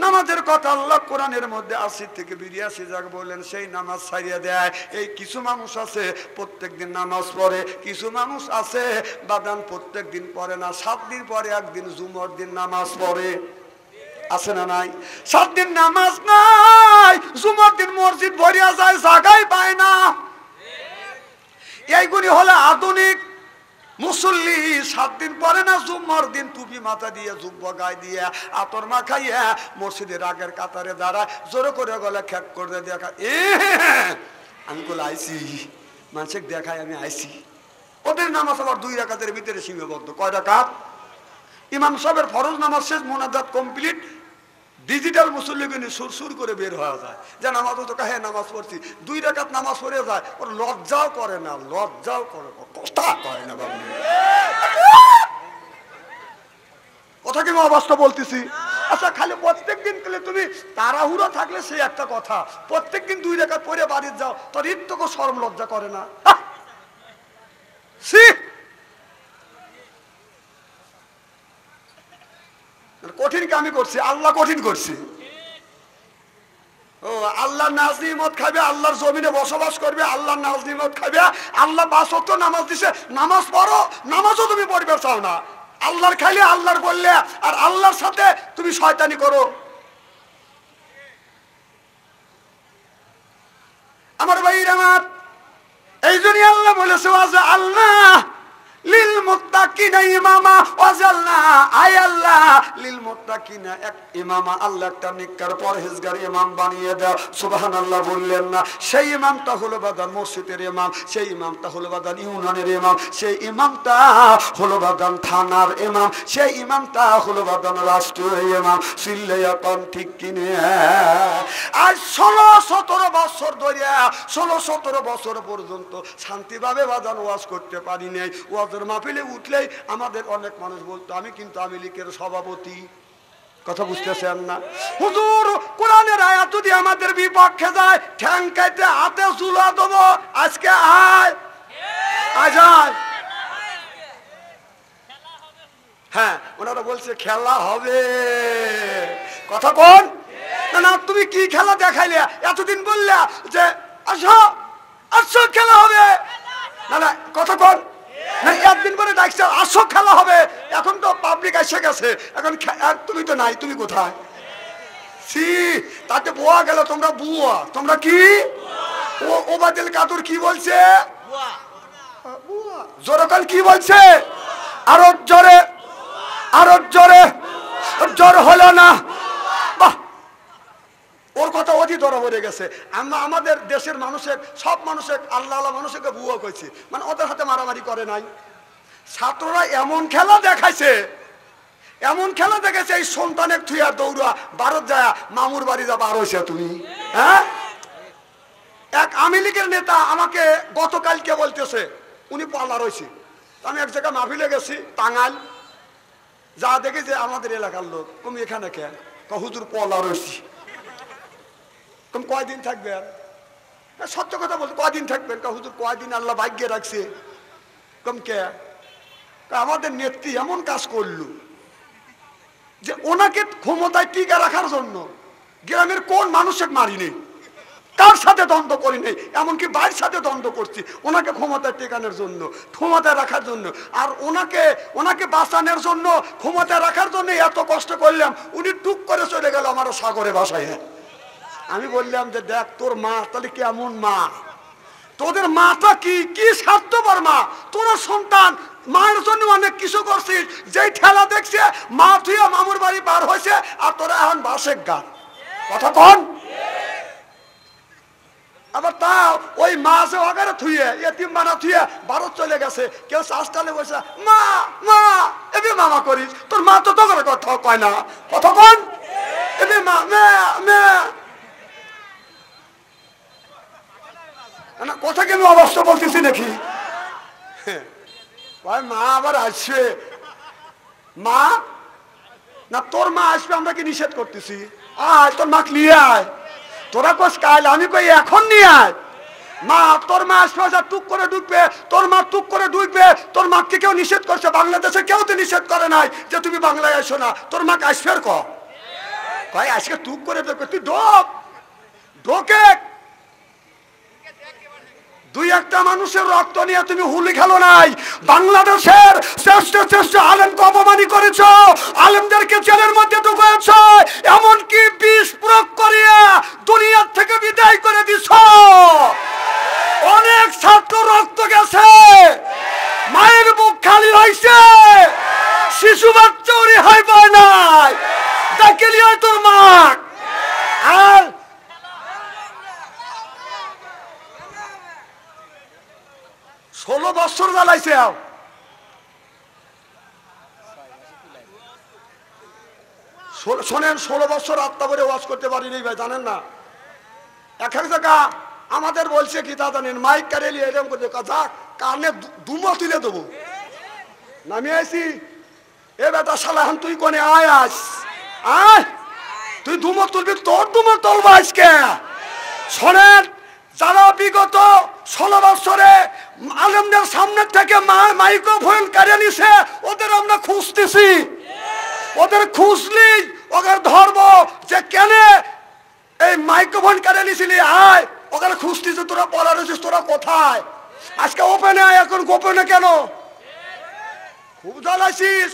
নামাজের কথা আল্লাহ কোরআনের মধ্যে 80 থেকে 82 জায়গা বললেন, সেই নামাজ ছাড়িয়ে দেয়। এই কিছু মানুষ আছে প্রত্যেকদিন নামাজ পড়ে, কিছু মানুষ আছে বাদান প্রত্যেকদিন পড়ে না, 7 দিন পরে একদিন জুমার দিন নামাজ পড়ে, আছে না নাই? 7 দিন নামাজ নাই, জুমার দিন মসজিদ ভরিয়া যায়, জায়গায় পায় না। এইগুলি হলো আধুনিক মুসল্লি। 7 দিন পরে না, জুম্মার দিন টুপি মাথা দিয়ে, জুব্বা গায়ে দিয়ে, আতর মাখাইয়া মসজিদের আগের কাতারে দাঁড়ায়, জোরে করে গলা খ্যাক করে দেখা, আমি বলে আইসি, মানুষকে দেখায় আমি আইসি। ওদের নামাজ আবার 2 রাকাতের ভিতরে সীমাবদ্ধ। কয় রাকাত? ইমাম সাহেবের ফরজ নামাজ শেষ, মোনাজাত কমপ্লিট, ডিজিটাল মুসল্লিগুনি সুর করে বের হওয়া যায় যে নামাজ তো কাহে নামাজ পড়ছি, 2 রাকাত নামাজ পড়ে যায়, ওর লজ্জাও করে না, লজ্জাও করে কথা কয় না বাবু। কথা কি অবস্থা বলতেছি? আচ্ছা, খালি প্রত্যেকদিন তুমি তাড়াহুড়ো থাকলে সেই একটা কথা, প্রত্যেকদিন 2 রাকাত পড়ে বাড়ি যাও, তোর ইত্তকও শরম লজ্জা করে না? কঠিন কামি করছে, আল্লাহ কঠিন করছে। ও আল্লাহ নাজ নিয়ামত খাবে, আল্লাহর জমিনে বসবাস করবে, আল্লাহর নাজ নিয়ামত খাবে। আল্লাহ 5 ওয়াক্ত নামাজ দিছে, নামাজ পড়ো, নামাজও তুমি পড়বে চাও না। আল্লাহর খাইলে আল্লাহর বললে, আর আল্লাহর সাথে তুমি শয়তানি করো। আমার ভাইরা আমার, এই জন্যই আল্লাহ বলেছে আল্লাহ লিল মুত্তাকিনা ইমামা ওয়াজালনা, আয় আল্লাহ লিল মুত্তাকিনা এক ইমামা, আল্লাহ একটা নেককার পরহেজগার ইমাম বানিয়ে দাও। সুবহানাল্লাহ বললেন না? সেই ইমামটা হলো বাদান মসজিদের ইমাম, সেই ইমামটা হলো বাদান ইউনিয়নের ইমাম, সেই ইমামটা হলো বাদান থানার ইমাম, সেই ইমামটা হলো বাদান রাষ্ট্রীয় ইমাম। সিল্লাইয়া কোন ঠিক কিনে? আর 16-17 বছর ধরে, 16-17 বছর পর্যন্ত শান্তিভাবে বাদান ওয়াজ করতে পারি নাই। ওয়াজের মাহফিলে উঠলেই আমাদের অনেক মানুষ বলতো আমি কিন্তু আওয়ামী লীগের সভাপতি। কথা বুঝতেছেন না? হুজুর কোরআনের আয়াত যদি আমাদের বিপক্ষে যায়, ঠ্যাং কাইতে হাতে চুলা দেবো। আজকে আয় আয়, হ্যাঁ ওনারা বলছে খেলা হবে। কথা কোন? না তুমি কি খেলা দেখাইলে? এতদিন বললে যে আসো আসো খেলা হবে, না না কথা কোন? না একদিন পরে ডাকছে আসো খেলা হবে, এখন তো পাবলিক এসে গেছে, এখন তুমি তো নাই, তুমি কোথায়? তাতে বুয়া গেল, তোমরা বুয়া, তোমরা কি? ওবাদিল কাদুর কি বলছে? জোরকাল কি বলছে? আরো জোরে, আরো জোরে, জোর হলো না। বাহ, ওর কথা অতি ধরা পড়ে গেছে। আমরা আমাদের দেশের মানুষের, সব মানুষের, আল্লাহ আল্লাহ মানুষকে বুয়া কইছি, মানে ওদের হাতে মারামারি করে নাই। ছাত্ররা এমন খেলা দেখাইছে, এমন খেলা দেখাইছে, এই সন্তানের থুয়া দৌড়া ভারত যায় মামুর বাড়ি যা বার হয়েছে তুমি। হ্যাঁ, এক আওয়ামী লীগের নেতা আমাকে গতকালকে বলতেছে উনি পালা রয়েছে। আমি এক জায়গায় মাহফিলে গেছি, টাঙ্গাইল, যা দেখি যে আমাদের এলাকার লোক, তুমি এখানে কে? হুজুর পলা রয়েছি। তুমি কয়দিন থাকবেন? সত্য কথা বলতে, কয়দিন থাকবেন? হুজুর কয়দিন আল্লাহ ভাগ্যে রাখছে। কম কে? আমাদের নেত্রী এমন কাজ করলো যে ওনাকে ক্ষমতায় টিকে রাখার জন্য গ্রামের কোন মানুষের মারি নেই, কার সাথে দ্বন্দ্ব করি নেই, এমনকি বাইরের সাথে দ্বন্দ্ব করছি ওনাকে ক্ষমতায় টেকানোর জন্য, ক্ষমতায় রাখার জন্য। আর ওনাকে বাঁচানোর জন্য, ক্ষমতায় রাখার জন্য এত কষ্ট করলাম, উনি টুক করে চলে গেল আমার সাগরে বাসায়। আমি বললাম যে দেখ তোর মা তাহলে কেমন মা, তোদের মাটা কি কি স্বার্থপর মা, তোরা সন্তান মায়ের জন্য অনেক কিছু করছিস, যেই ঠেলা দেখছে মা থুয়া মামুর বাড়ি বার হয়েছে, আর তোরা এখন বাসের গান। কথা কন? আবার তা ওই মা যে ওখানে থুয়ে এতিম বানা থুয়ে ভারত চলে গেছে, কেউ শ্বাসটালে বসে মা মা এবে মামা করিস, তোর মা তো তোর কথা কয় না। কথা কন? এবে মা মে মে, না কথা কেন অবস্থা বলতেছি নাকি? ভাই মা আবার আসবে, মা না তোর মা আসবে, আমরা কি নিষেধ করতেছি? আয় তোর মাকে নিয়ে আয়, তোরা কোস কাল, আমি কই এখন নিয়ে আয়। মা তোর মা আসবে টুক করে ঢুকবে, তোর মা টুক করে ঢুকবে। তোর মাকে কেউ নিষেধ করছে? বাংলাদেশে কেউ তো নিষেধ করে নাই যে তুমি বাংলায় আসো না। তোর মাকে আসবে কয় আজকে টুক করে ঢুকবে, তুই ঢোকে। দুই একটা মানুষের রক্ত নিয়ে তুমি হুলি খেলো নাই। বাংলাদেশের শ্রেষ্ঠ শ্রেষ্ঠ আলেমকে অপমানি করেছ, আলেমদেরকে জেলের মধ্যে ঢুকেছ, এমনকি বিষ প্রয়োগ করিয়া দুনিয়ার থেকে বিদায় করে দিছ। অনেক ছাত্র রক্ত গেছে, মায়ের বুক খালি হয়েছে, শিশু বাচ্চা রেহাই পায় নাই। ডাকে নিয়ে তোর মা। আর 16 বছর জ্বালাইছে। শোনেন, 16 বছর আত্মা করে ওয়াজ করতে পারিনি ভাই, জানেন না? এক এক জায়গা আমাদের বলছে কি তা জানেন, মাইক কারেলি এরকম করে যা কানে দুমো তুলে দেবো। নামিয়ে আইসি, এ বেটা শালা এখন তুই কোনে আয় তুই দুমো তুলবি, তোর দুমো তুলবো আজকে। শোনেন, যারা বিগত 16 বছরে আলেমদের সামনে থেকে মাইক্রোফোন কেড়ে নিছে, ওদের আমরা খুঁজতেছি। ওদের খুঁজলি ওদের ধরবো যে কেন এই মাইক্রোফোন কেড়ে নিছিলি। আয় ওখানে খুঁজতেছি, তোরা পড়া রয়েছিস, তোরা কোথায়? আজকে ওপেনে আয়, এখন গোপনে কেন? খুব জ্বালাইছিস।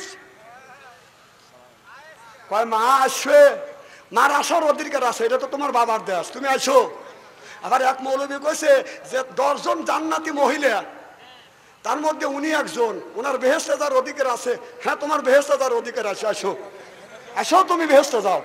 কয় মা আসবে, মার আসার অধিকার আছে, এটা তো তোমার বাবার দেশ, তুমি আসো। আবার এক মৌলবী কইছে যে 10 জন জান্নাতি মহিলা, তার মধ্যে উনি একজন, ওনার বেহেশতে যাওয়ার অধিকার আছে। হ্যাঁ, তোমার বেহেশতে যাওয়ার অধিকার আছে, আসো আসো, তুমি বেহেশতে যাও।